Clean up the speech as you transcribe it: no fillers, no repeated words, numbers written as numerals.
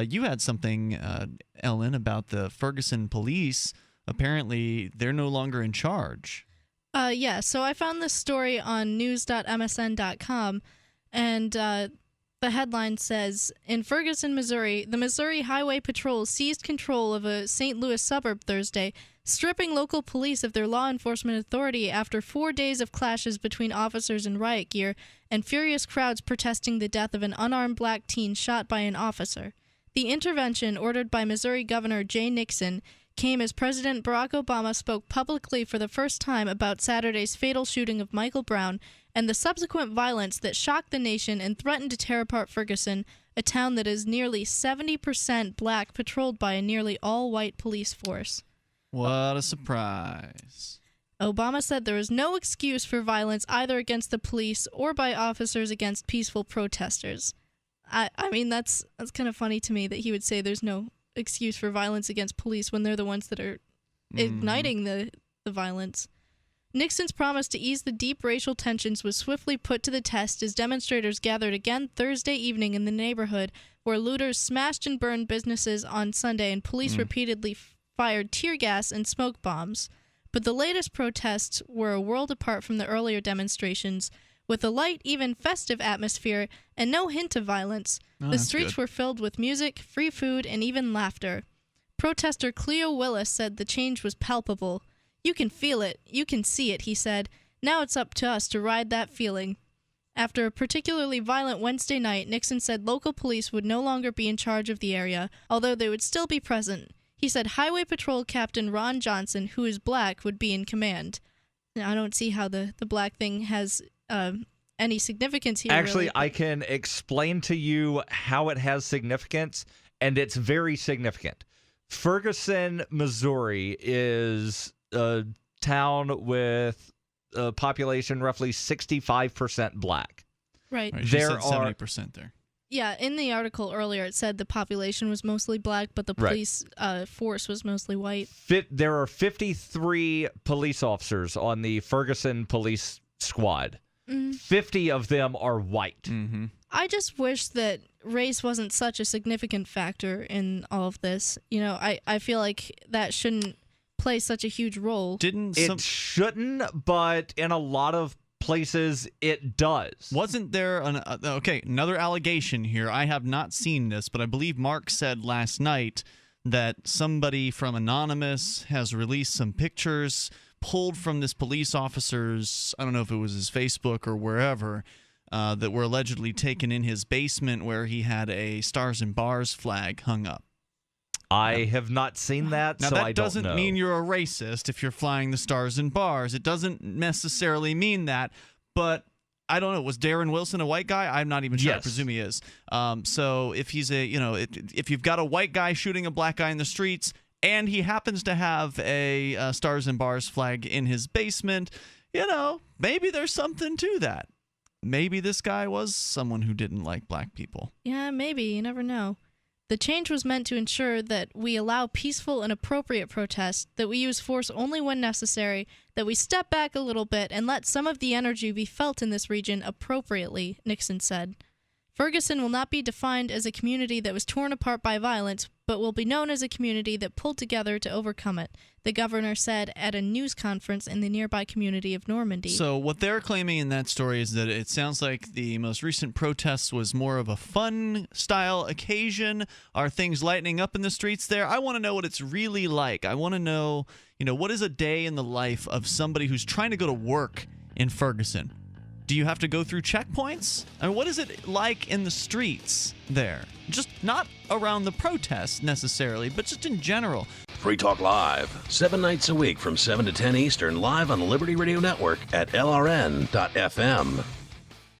You had something, Ellen, about the Ferguson police. Apparently, they're no longer in charge. Yeah, so I found this story on news.msn.com, and the headline says, in Ferguson, Missouri, the Missouri Highway Patrol seized control of a St. Louis suburb Thursday, stripping local police of their law enforcement authority after 4 days of clashes between officers in riot gear and furious crowds protesting the death of an unarmed black teen shot by an officer. The intervention, ordered by Missouri Governor Jay Nixon, came as President Barack Obama spoke publicly for the first time about Saturday's fatal shooting of Michael Brown and the subsequent violence that shocked the nation and threatened to tear apart Ferguson, a town that is nearly 70% black, patrolled by a nearly all-white police force. What a surprise. Obama said there is no excuse for violence either against the police or by officers against peaceful protesters. I mean, that's kind of funny to me that he would say there's no excuse for violence against police when they're the ones that are igniting the violence. Nixon's promise to ease the deep racial tensions was swiftly put to the test as demonstrators gathered again Thursday evening in the neighborhood where looters smashed and burned businesses on Sunday and police repeatedly fired tear gas and smoke bombs. But the latest protests were a world apart from the earlier demonstrations, with a light, even festive atmosphere and no hint of violence. The streets were filled with music, free food, and even laughter. Protester Cleo Willis said the change was palpable. "You can feel it. You can see it," he said. "Now it's up to us to ride that feeling." After a particularly violent Wednesday night, Nixon said local police would no longer be in charge of the area, although they would still be present. He said Highway Patrol Captain Ron Johnson, who is black, would be in command. Now, I don't see how the black thing has any significance here. Actually, really. I can explain to you how it has significance, and it's very significant. Ferguson, Missouri is a town with a population roughly 65% black. Right. She said 70% there. Yeah, in the article earlier, it said the population was mostly black, but the police force was mostly white. There are 53 police officers on the Ferguson police squad. 50 of them are white. I just wish that race wasn't such a significant factor in all of this. You know, I feel like that shouldn't play such a huge role. It shouldn't, but in a lot of places it does. Wasn't there another allegation here? I have not seen this, but I believe Mark said last night that somebody from Anonymous has released some pictures pulled from this police officer's, I don't know if it was his Facebook or wherever, that were allegedly taken in his basement where he had a Stars and Bars flag hung up. I have not seen that, now, so that I don't know. doesn't mean you're a racist if you're flying the Stars and Bars. It doesn't necessarily mean that, but I don't know. Was Darren Wilson a white guy? I'm not even sure. Yes. I presume he is. So if he's if you've got a white guy shooting a black guy in the streets and he happens to have a Stars and Bars flag in his basement, maybe there's something to that. Maybe this guy was someone who didn't like black people. Yeah, maybe. You never know. The change was meant to ensure that we allow peaceful and appropriate protest, that we use force only when necessary, that we step back a little bit and let some of the energy be felt in this region appropriately, Nixon said. Ferguson will not be defined as a community that was torn apart by violence, but will be known as a community that pulled together to overcome it, the governor said at a news conference in the nearby community of Normandy. So what they're claiming in that story is that it sounds like the most recent protest was more of a fun-style occasion. Are things lightening up in the streets there? I want to know what it's really like. I want to know, what is a day in the life of somebody who's trying to go to work in Ferguson? Do you have to go through checkpoints? I mean, what is it like in the streets there? Just not around the protests necessarily, but just in general. Free Talk Live, 7 nights a week from 7 to 10 Eastern, live on the Liberty Radio Network at LRN.FM.